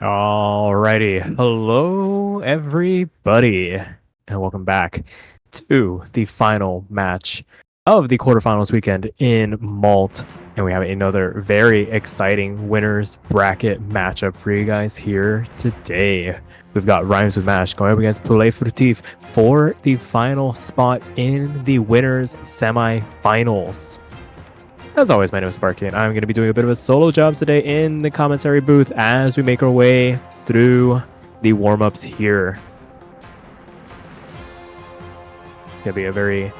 Alrighty, hello everybody, and welcome back to the final match of the quarterfinals weekend in MALT. And we have another very exciting winners bracket matchup for you guys here today. We've got RhymesWithMash going up against PouletFurtif for the final spot in the winners semifinals. As always, my name is Sparky, and I'm going to be doing a bit of a solo job today in the commentary booth as we make our way through the warm-ups here. It's going to be a very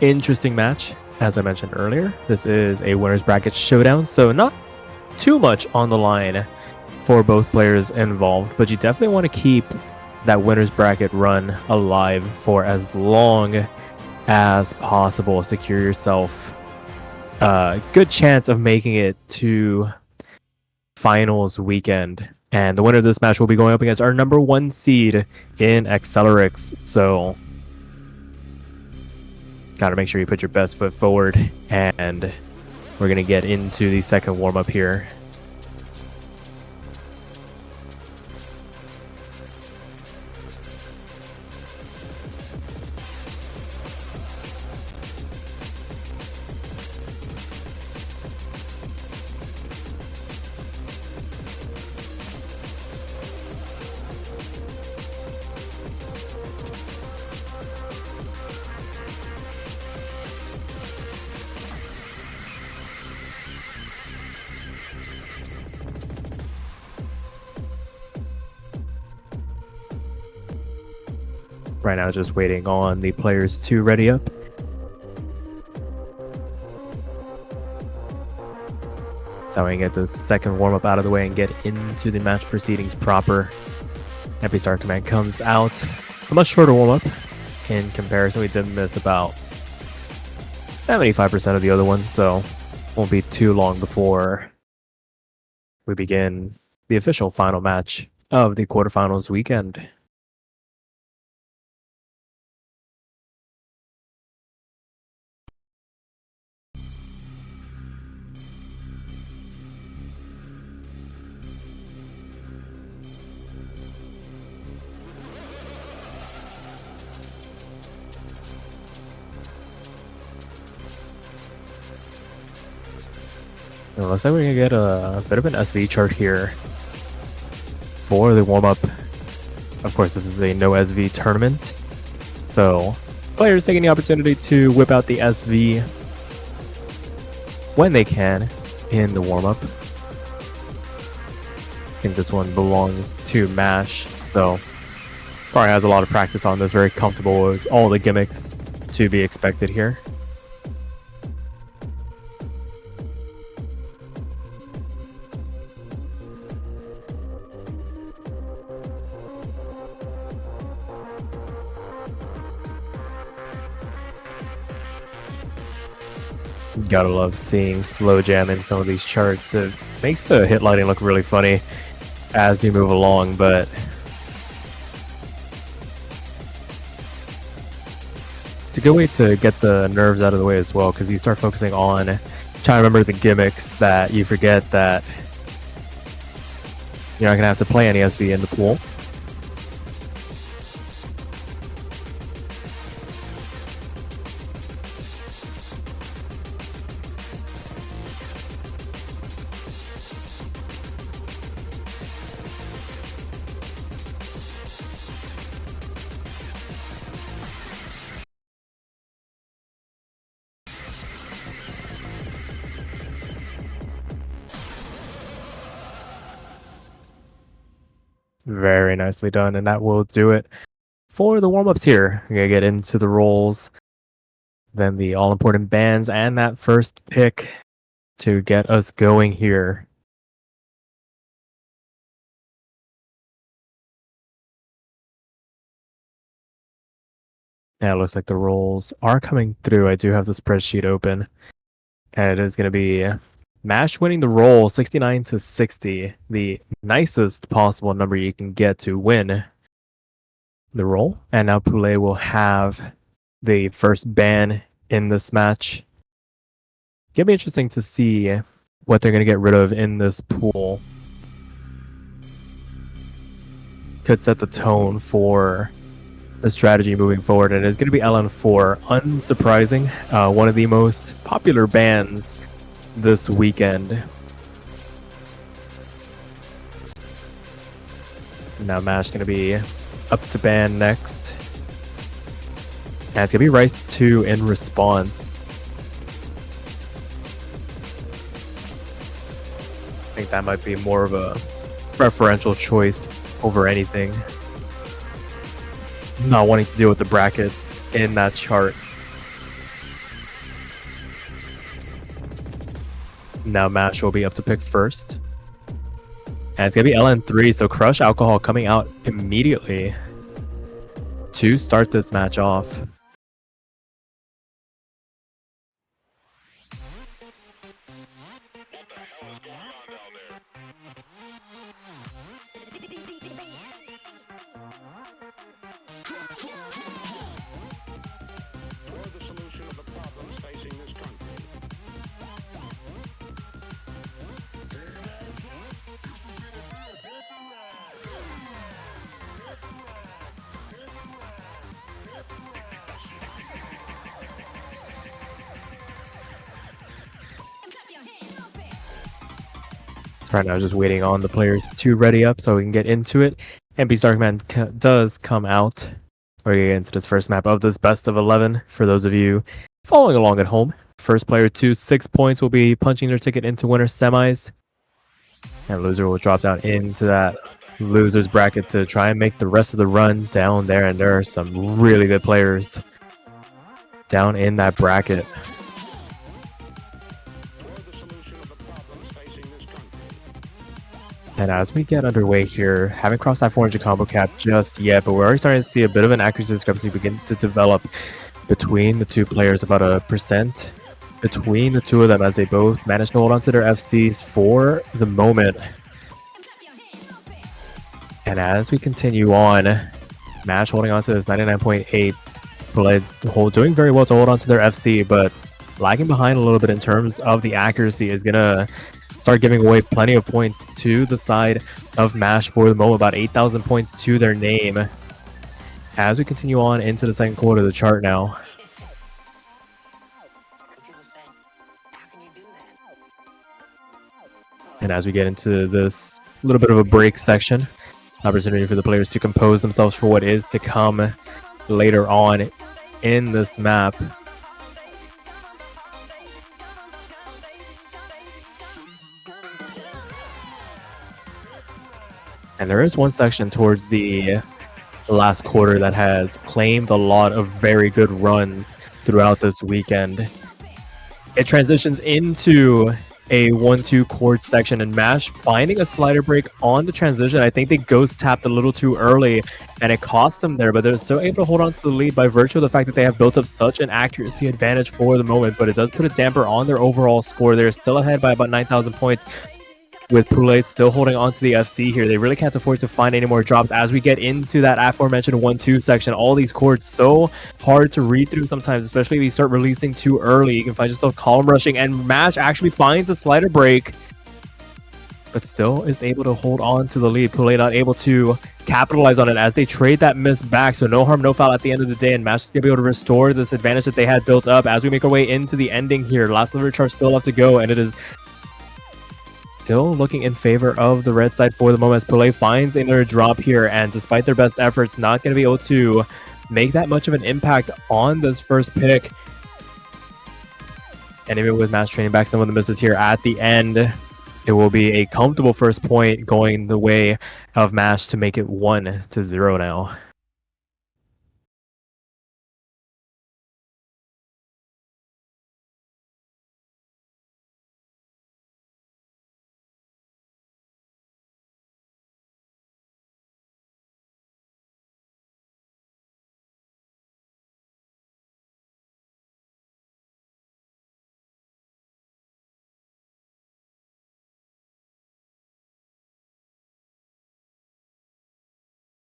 interesting match. As I mentioned earlier, this is a winner's bracket showdown, so not too much on the line for both players involved, but you definitely want to keep that winner's bracket run alive for as long as possible. Secure yourself good chance of making it to finals weekend. And the winner of this match will be going up against our number 1 seed in Accelerix. So gotta make sure you put your best foot forward. And we're gonna get into the second warm-up here. Right now, just waiting on the players to ready up. So we can get the second warm-up out of the way and get into the match proceedings proper. Empty Start Command comes out. A much shorter warm-up in comparison. We did miss about 75% of the other ones, so won't be too long before we begin the official final match of the quarterfinals weekend. It looks like we're going to get a bit of an SV chart here for the warm-up. Of course, this is a no SV tournament, so players taking the opportunity to whip out the SV when they can in the warm-up. I think this one belongs to Mash, so probably has a lot of practice on this, very comfortable with all the gimmicks to be expected here. Gotta love seeing slow jam in some of these charts. It makes the hit lighting look really funny as you move along, but it's a good way to get the nerves out of the way as well, because you start focusing on trying to remember the gimmicks that you forget that you're not gonna have to play any SV in the pool. Very nicely done, and that will do it for the warm-ups here. We're gonna get into the rolls, then the all-important bands, and that first pick to get us going here. Yeah, it looks like the rolls are coming through. I do have the spreadsheet open, and it is going to be Mash winning the roll 69-60, the nicest possible number you can get to win the roll. And now Poulet will have the first ban in this match. It'll be interesting to see what they're going to get rid of in this pool. could set the tone for the strategy moving forward, and it's going to be LN4. Unsurprising, one of the most popular bands this weekend. Now Mash going to be up to ban next. And it's going to be Rice 2 in response. I think that might be more of a preferential choice over anything. Not wanting to deal with the brackets in that chart. Now Mash will be up to pick first. And it's going to be LN3, so Crush Alcohol coming out immediately to start this match off. Right now, just waiting on the players to ready up so we can get into it. And Beast Darkman does come out. We're going to get into this first map of this best of 11. For those of you following along at home, first player to 6 points will be punching their ticket into winner semis. And loser will drop down into that loser's bracket to try and make the rest of the run down there. And there are some really good players down in that bracket. And as we get underway here, haven't crossed that 400 combo cap just yet, but we're already starting to see a bit of an accuracy discrepancy begin to develop between the two players, about 1% between the two of them as they both manage to hold on to their FCs for the moment. And as we continue on, Mash holding on to this 99.8, Poulet doing very well to hold on to their FC, but lagging behind a little bit in terms of the accuracy is going to start giving away plenty of points to the side of Mash for the moment, about 8,000 points to their name. As we continue on into the second quarter of the chart now. And as we get into this little bit of a break section, opportunity for the players to compose themselves for what is to come later on in this map. And there is one section towards the last quarter that has claimed a lot of very good runs throughout this weekend. It transitions into a 1-2 chord section, and Mash finding a slider break on the transition. I think they ghost tapped a little too early and it cost them there, but they're still able to hold on to the lead by virtue of the fact that they have built up such an accuracy advantage for the moment, but it does put a damper on their overall score. They're still ahead by about 9,000 points. With Poulet still holding on to the FC here, they really can't afford to find any more drops as we get into that aforementioned 1-2 section. All these chords so hard to read through sometimes, especially if you start releasing too early. You can find yourself column rushing, and Mash actually finds a slider break, but still is able to hold on to the lead. Poulet not able to capitalize on it as they trade that miss back, so no harm, no foul at the end of the day, and Mash is going to be able to restore this advantage that they had built up as we make our way into the ending here. Last liver chart still left to go, and it is still looking in favor of the red side for the moment as Poulet finds another drop here, and despite their best efforts, not going to be able to make that much of an impact on this first pick. And even with Mash training back some of the misses here at the end, it will be a comfortable first point going the way of Mash to make it 1-0 now.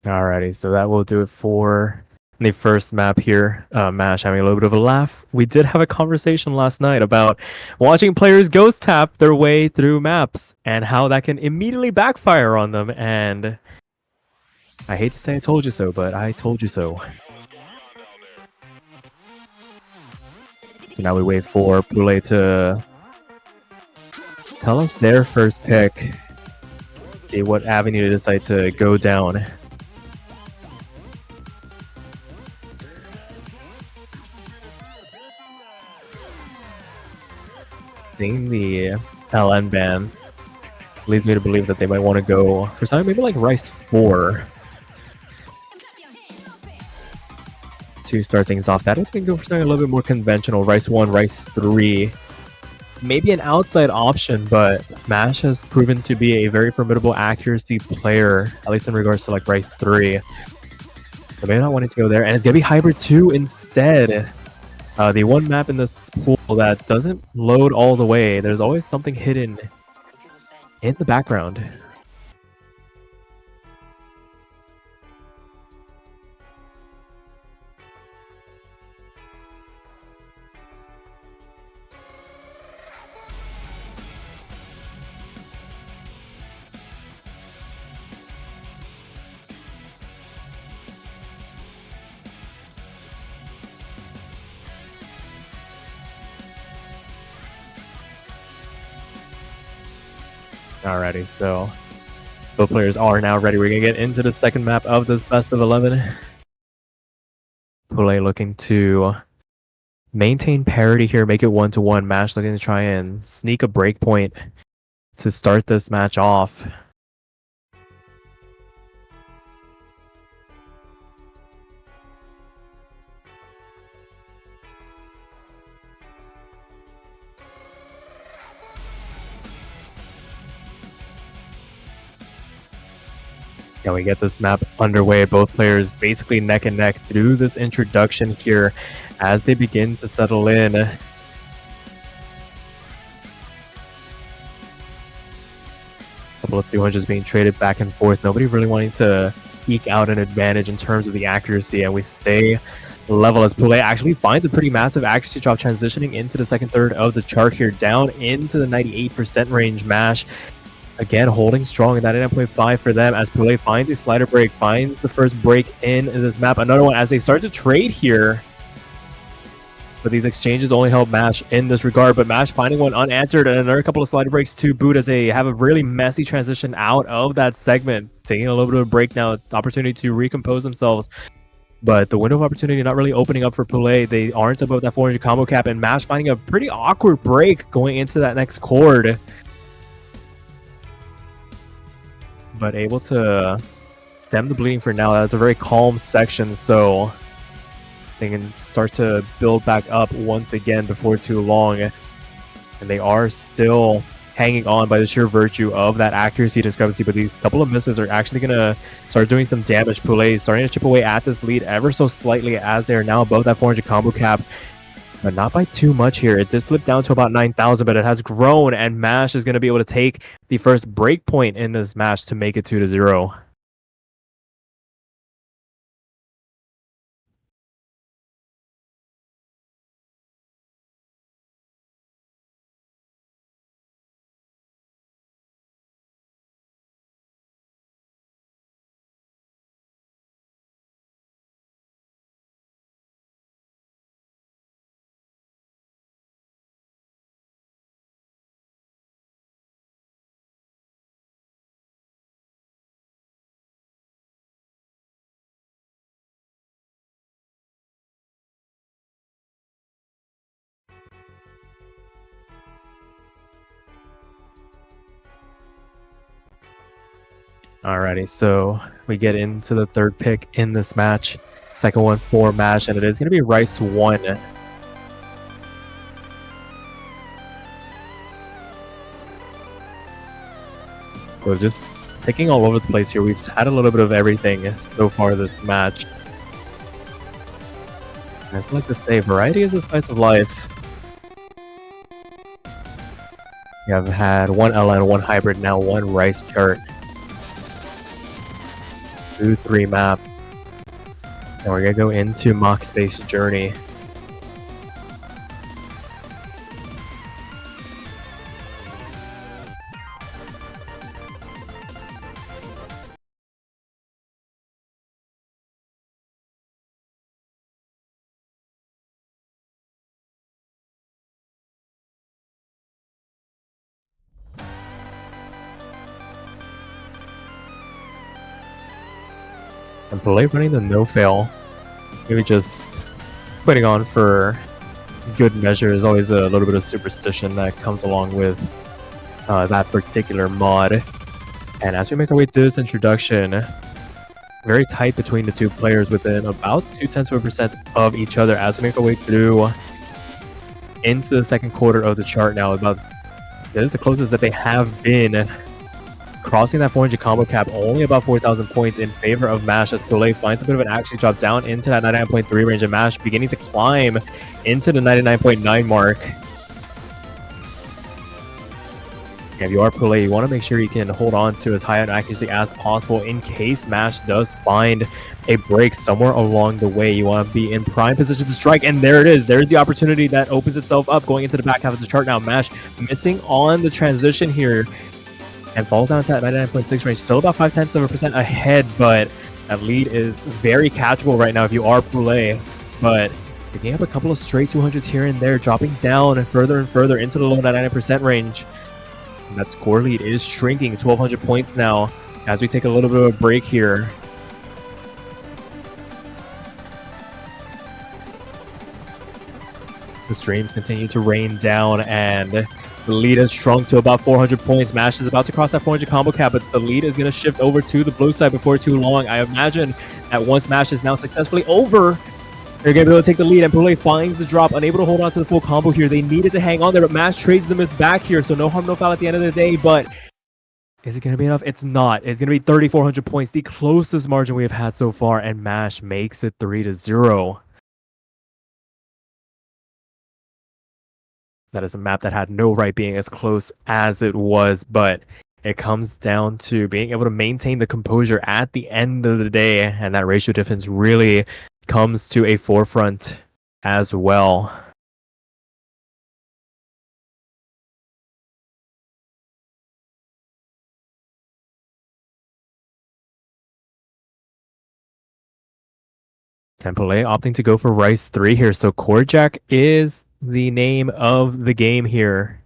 Alrighty, so that will do it for the first map here. Mash having a little bit of a laugh. We did have a conversation last night about watching players ghost tap their way through maps and how that can immediately backfire on them. And I hate to say I told you so, but I told you so. So now we wait for Poulet to tell us their first pick. See what avenue they decide to go down. Seeing the LN ban leads me to believe that they might want to go for something maybe like Rice 4 to start things off. That is going to go for something a little bit more conventional. Rice 1, Rice 3. Maybe an outside option, but Mash has proven to be a very formidable accuracy player, at least in regards to like Rice 3. So maybe not wanting to go there. And it's going to be Hybrid 2 instead. The one map in this pool that doesn't load all the way. There's always something hidden in the background. Alrighty, so both players are now ready. We're going to get into the second map of this best of 11. Poulet looking to maintain parity here, make it 1-1. Mash looking to try and sneak a breakpoint to start this match off. Yeah, we get this map underway. Both players basically neck and neck through this introduction here as they begin to settle in. A couple of 300s being traded back and forth. Nobody really wanting to eke out an advantage in terms of the accuracy, and we stay level as Poulet actually finds a pretty massive accuracy drop transitioning into the second third of the chart here, down into the 98% range. Mash again holding strong in that 9.5 for them as Poulet finds a slider break, finds the first break in this map. Another one as they start to trade here. But these exchanges only help Mash in this regard. But Mash finding one unanswered and another couple of slider breaks to boot as they have a really messy transition out of that segment. Taking a little bit of a break now, opportunity to recompose themselves. But the window of opportunity not really opening up for Poulet. They aren't above that 400 combo cap, and Mash finding a pretty awkward break going into that next chord. But able to stem the bleeding for now. That's a very calm section, so they can start to build back up once again before too long. And they are still hanging on by the sheer virtue of that accuracy discrepancy, but these couple of misses are actually going to start doing some damage. Poulet starting to chip away at this lead ever so slightly as they are now above that 400 combo cap. But not by too much here. It did slip down to about 9,000, but it has grown, and Mash is going to be able to take the first break point in this match to make it 2-0. Alrighty, so we get into the third pick in this match. Second one for Mash, and it is going to be Rice 1. So just picking all over the place here. We've had a little bit of everything so far this match. And as I like to say, variety is the spice of life. We have had one LN, one hybrid, now one Rice chart. 2-3 maps. And we're going to go into Mock Space Journey. And Poulet running the no-fail. Maybe just putting on for good measure. Is always a little bit of superstition that comes along with that particular mod. And as we make our way through this introduction, very tight between the two players within about 0.2% of each other as we make our way through into the second quarter of the chart now. This is the closest that they have been, crossing that 400 combo cap, only about 4,000 points in favor of MASH as Poulet finds a bit of an action drop down into that 99.3 range, and MASH beginning to climb into the 99.9 mark. If you are Poulet, you want to make sure you can hold on to as high an accuracy as possible in case MASH does find a break somewhere along the way. You want to be in prime position to strike, and there it is. There's the opportunity that opens itself up going into the back half of the chart now. MASH missing on the transition here and falls down to that 99.6 range. Still about 0.5% ahead, but that lead is very catchable right now if you are Poulet. But picking up a couple of straight 200s here and there, dropping down and further into the low 99% range. And that score lead is shrinking, 1,200 points now as we take a little bit of a break here. The streams continue to rain down, and the lead has shrunk to about 400 points. MASH is about to cross that 400 combo cap, but the lead is going to shift over to the blue side before too long. I imagine that once MASH is now successfully over, they're going to be able to take the lead, and Poulet finds the drop, unable to hold on to the full combo here. They needed to hang on there, but MASH trades them as back here, so no harm, no foul at the end of the day. But is it going to be enough? It's not. It's going to be 3,400 points, the closest margin we have had so far, and MASH makes it 3-0. That is a map that had no right being as close as it was, but it comes down to being able to maintain the composure at the end of the day, and that ratio difference really comes to a forefront as well. And Poulet opting to go for Rice 3 here, so Corjack is the name of the game here.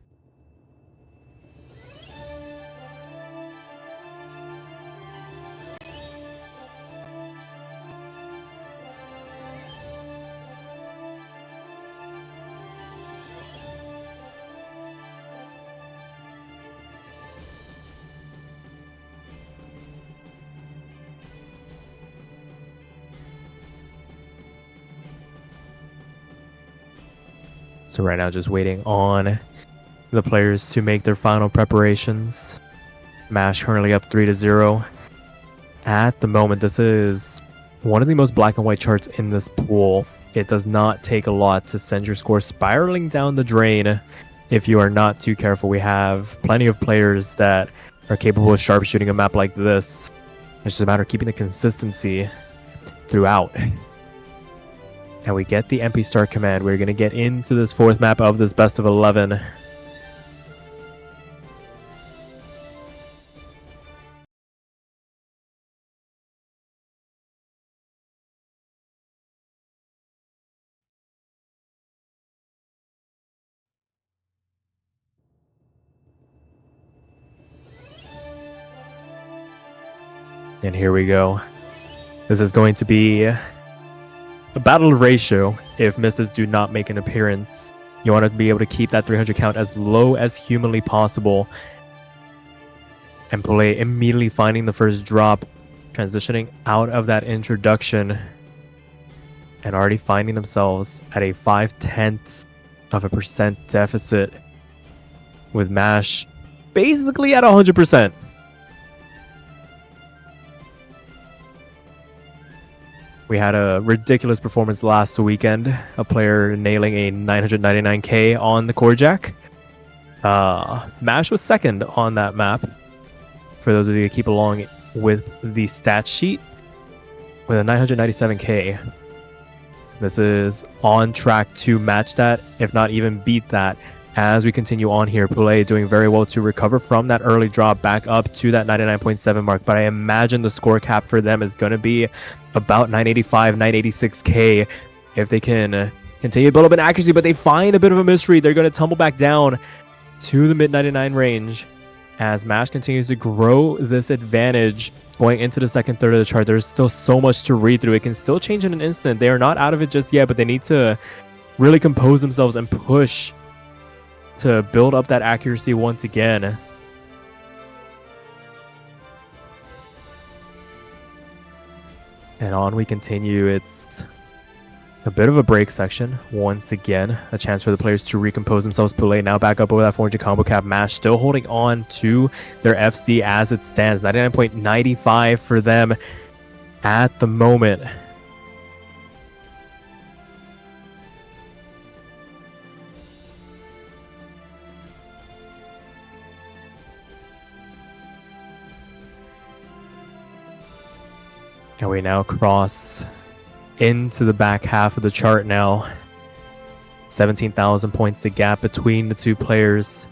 So right now, just waiting on the players to make their final preparations. MASH currently up 3-0. At the moment, this is one of the most black and white charts in this pool. It does not take a lot to send your score spiraling down the drain if you are not too careful. We have plenty of players that are capable of sharpshooting a map like this. It's just a matter of keeping the consistency throughout. And we get the MP start command. We're going to get into this fourth map of this best of 11. And here we go. This is going to be a battle of ratio if misses do not make an appearance. You want to be able to keep that 300 count as low as humanly possible. And Poulet immediately finding the first drop, transitioning out of that introduction, and already finding themselves at a 0.5% deficit, with MASH basically at 100%. We had a ridiculous performance last weekend, a player nailing a 999k on the Corjack. MASH was second on that map, for those of you who keep along with the stat sheet, with a 997k. This is on track to match that, if not even beat that, as we continue on here. Poulet doing very well to recover from that early drop back up to that 99.7 mark, but I imagine the score cap for them is going to be about 985, 986k if they can continue to build up an accuracy, but they find a bit of a misread. They're going to tumble back down to the mid 99 range as MASH continues to grow this advantage going into the second third of the chart, there's still so much to read through. It can still change in an instant. They are not out of it just yet, but they need to really compose themselves and push to build up that accuracy once again. And on we continue. It's a bit of a break section once again. A chance for the players to recompose themselves. Poulet now back up over that 400 combo cap. Mash still holding on to their FC as it stands. 99.95 for them at the moment. And we now cross into the back half of the chart now. 17,000 points the gap between the two players.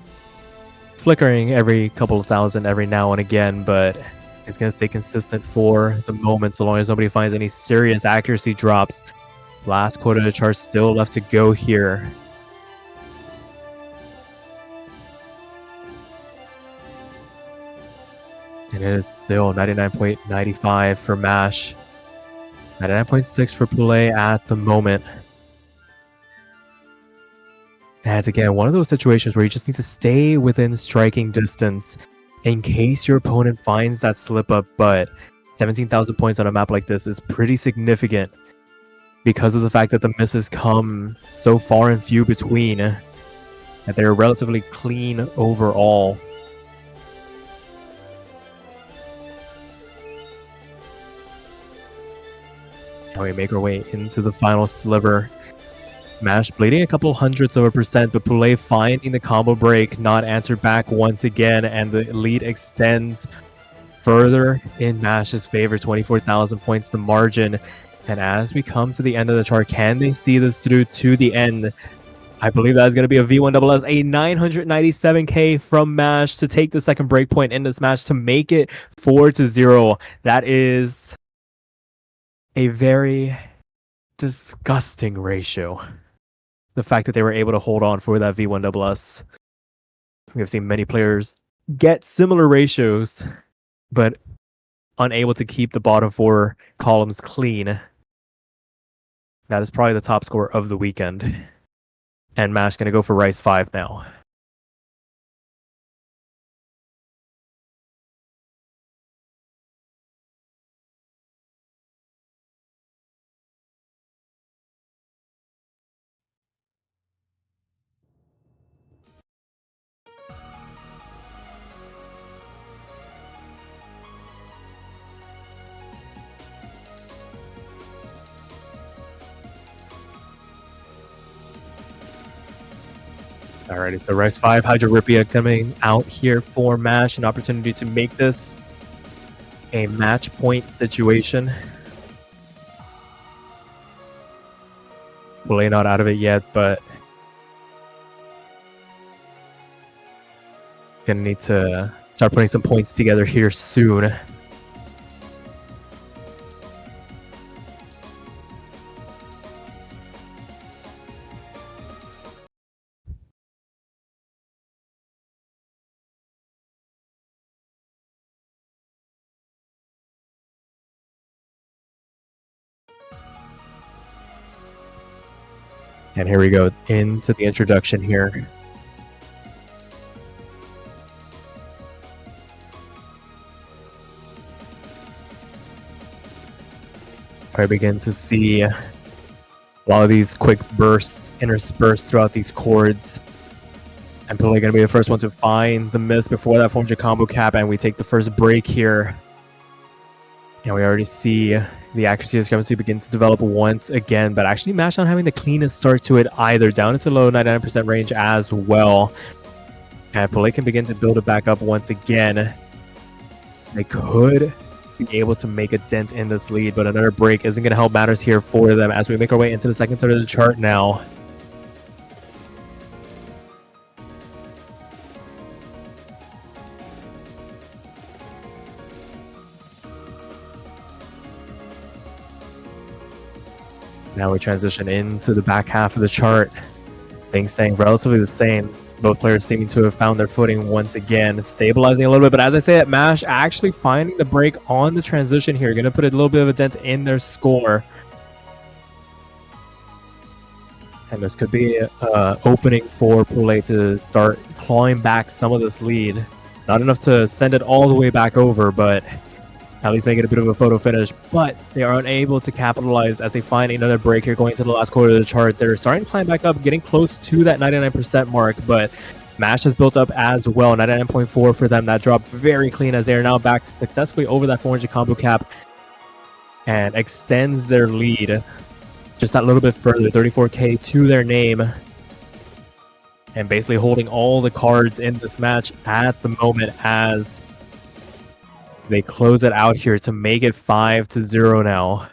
Flickering every couple of thousand every now and again, but it's going to stay consistent for the moment so long as nobody finds any serious accuracy drops. Last quarter of the chart still left to go here. And it is still 99.95 for Mash. 99.6 for Poulet at the moment. And it's again one of those situations where you just need to stay within striking distance in case your opponent finds that slip up. But 17,000 points on a map like this is pretty significant because of the fact that the misses come so far and few between, that they're relatively clean overall. And we make our way into the final sliver. Mash bleeding a couple hundredths of a percent, but Poulet finding the combo break, not answered back once again, and the lead extends further in Mash's favor. 24,000 points the margin. And as we come to the end of the chart, can they see this through to the end? I believe that is going to be a V1SS, a 997k from Mash to take the second breakpoint in this match to make it 4-0. That is a very disgusting ratio. The fact that they were able to hold on for that V1SS. We have seen many players get similar ratios, but unable to keep the bottom four columns clean. That is probably the top score of the weekend. And Mash going to go for Rice 5 now. Alrighty, so Rice 5, Hydroripia coming out here for Mash. An opportunity to make this a match point situation. Poulet not out of it yet, but gonna need to start putting some points together here soon. And here we go into the introduction here. I begin to see a lot of these quick bursts interspersed throughout these chords. And Poulet going to be the first one to find the miss before that 400 combo cap, and we take the first break here. And we already see the accuracy discrepancy begin to develop once again, but actually Mash not having the cleanest start to it either, down into low 99% range as well. And Poulet can begin to build it back up once again. They could be able to make a dent in this lead, but another break isn't going to help matters here for them as we make our way into the second third of the chart now. Now we transition into the back half of the chart. Things staying relatively the same. Both players seeming to have found their footing once again, stabilizing a little bit. But as I say, MASH actually finding the break on the transition here. Going to put a little bit of a dent in their score. And this could be an opening for Poulet to start clawing back some of this lead. Not enough to send it all the way back over, but at least make it a bit of a photo finish. But they are unable to capitalize as they find another break here going into the last quarter of the chart. They're starting to climb back up, getting close to that 99% mark, but MASH has built up as well. 99.4 for them. That dropped very clean as they are now back successfully over that 400 combo cap and extends their lead just that little bit further, 34k to their name, and basically holding all the cards in this match at the moment as they close it out here to make it 5-0 now.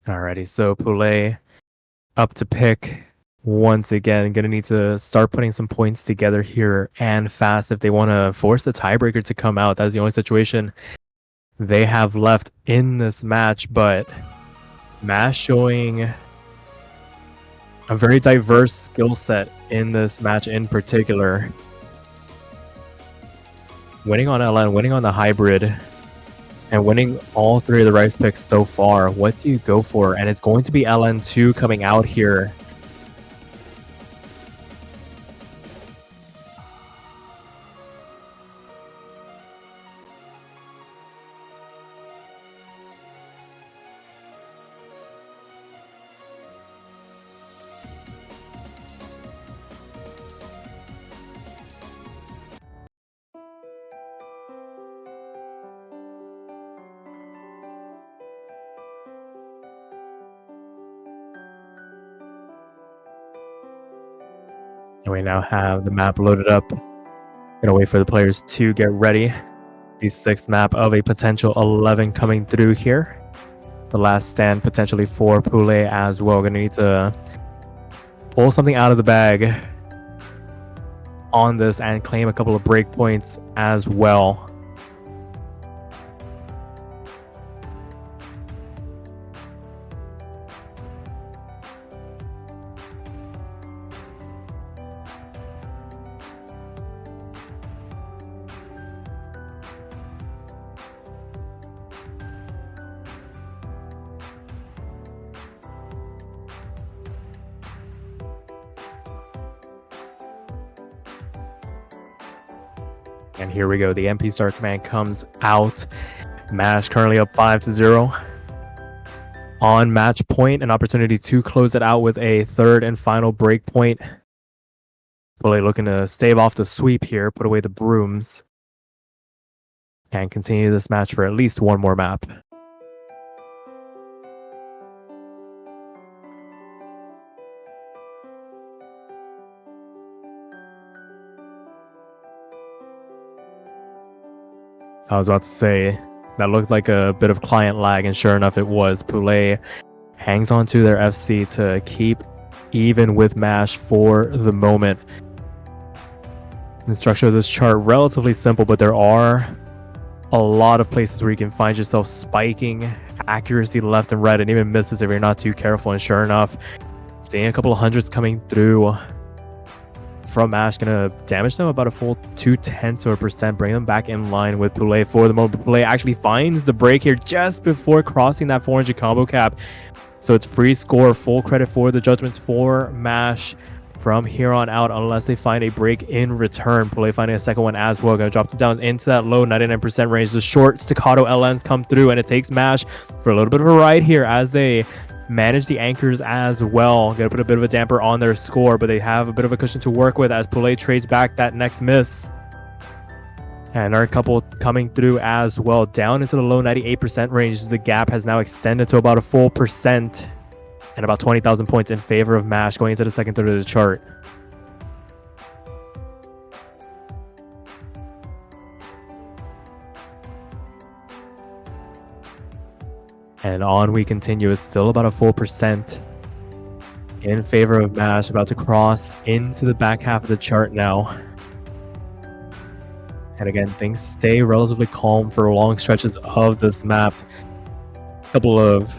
Alrighty, so Poulet up to pick once again. Gonna need to start putting some points together here and fast if they want to force the tiebreaker to come out. That's the only situation they have left in this match, but MASH showing a very diverse skill set in this match in particular. Winning on LN, winning on the hybrid, and winning all three of the rice picks so far. What do you go for? And it's going to be LN2 coming out here. And we now have the map loaded up. Gonna wait for the players to get ready. The sixth map of a potential 11 coming through here. The last stand potentially for Poulet as well. Gonna need to pull something out of the bag on this and claim a couple of breakpoints as well. And here we go. The MP start command comes out. MASH currently up 5-0. On match point, an opportunity to close it out with a third and final break point. Poulet looking to stave off the sweep here, put away the brooms, and continue this match for at least one more map. I was about to say, that looked like a bit of client lag, and sure enough it was. Poulet hangs on to their FC to keep even with MASH for the moment. The structure of this chart, relatively simple, but there are a lot of places where you can find yourself spiking accuracy left and right and even misses if you're not too careful. And sure enough, seeing a couple of hundreds coming through from MASH, gonna damage them about a full 0.2%, bring them back in line with Poulet for the moment. Poulet actually finds the break here just before crossing that 400 combo cap. So it's free score, full credit for the judgments for MASH from here on out, unless they find a break in return. Poulet finding a second one as well. Gonna drop them down into that low 99% range. The short staccato LNs come through, and it takes MASH for a little bit of a ride here as they manage the anchors as well. Gonna put a bit of a damper on their score, but they have a bit of a cushion to work with as Poulet trades back that next miss. And another couple coming through as well, down into the low 98% range. The gap has now extended to about a full percent and about 20,000 points in favor of MASH going into the second third of the chart. And on we continue. It's still about a full percent in favor of Mash, about to cross into the back half of the chart now. And again, things stay relatively calm for long stretches of this map. A couple of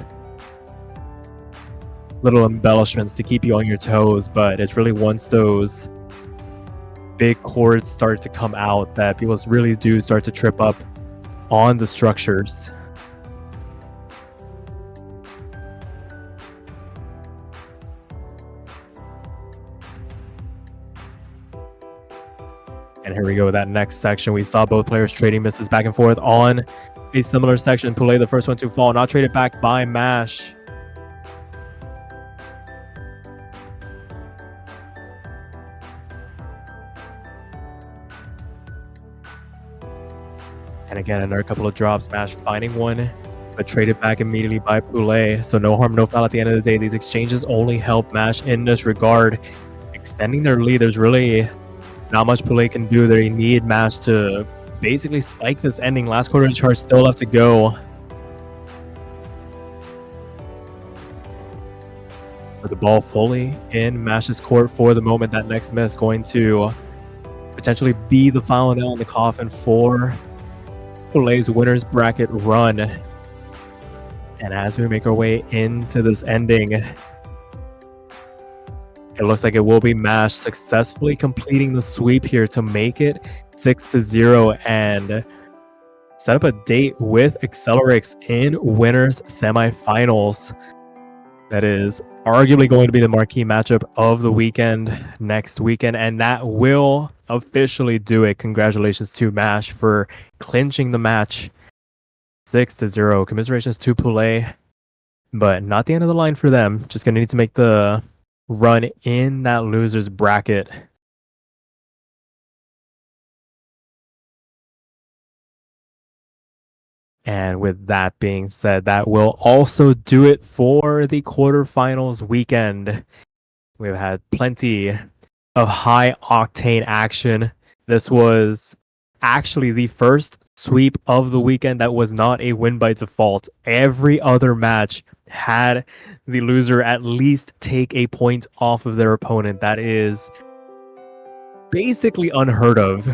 little embellishments to keep you on your toes, but it's really once those big chords start to come out that people really do start to trip up on the structures. And here we go with that next section. We saw both players trading misses back and forth on a similar section. Poulet, the first one to fall, not traded back by Mash. And again, another couple of drops. Mash finding one, but traded back immediately by Poulet. So no harm, no foul at the end of the day. These exchanges only help Mash in this regard. Extending their lead, there's really not much Poulet can do. They need Mash to basically spike this ending. Last quarter of the chart still left to go. With the ball fully in Mash's court for the moment, that next miss going to potentially be the final nail in the coffin for Poulet's winners bracket run. And as we make our way into this ending, it looks like it will be Mash successfully completing the sweep here to make it 6-0 and set up a date with Accelerix in winners semifinals. That is arguably going to be the marquee matchup of the weekend next weekend, and that will officially do it. Congratulations to Mash for clinching the match 6-0. Commiserations to Poulet, but not the end of the line for them. Just going to need to make the run in that loser's bracket. And with that being said, that will also do it for the quarterfinals weekend. We've had plenty of high octane action. This was actually the first sweep of the weekend that was not a win by default. Every other match had the loser at least take a point off of their opponent. That is basically unheard of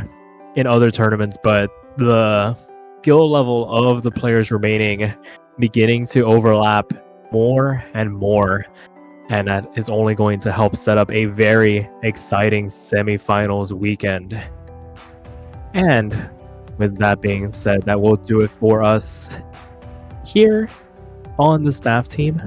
in other tournaments, but the skill level of the players remaining beginning to overlap more and more, and that is only going to help set up a very exciting semifinals weekend. And with that being said, that will do it for us here on the staff team.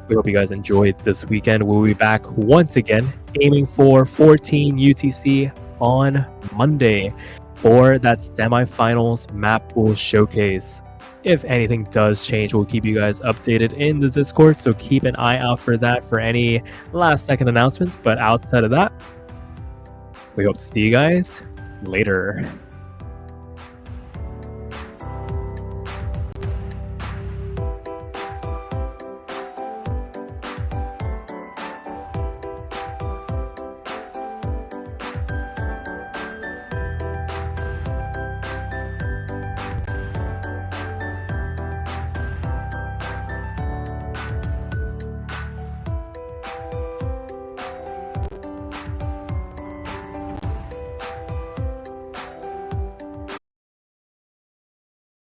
We hope you guys enjoyed this weekend. We'll be back once again aiming for 14 UTC on Monday for that semifinals map pool showcase. If anything does change, we'll keep you guys updated in the Discord, so keep an eye out for that for any last second announcements. But outside of that, we hope to see you guys later.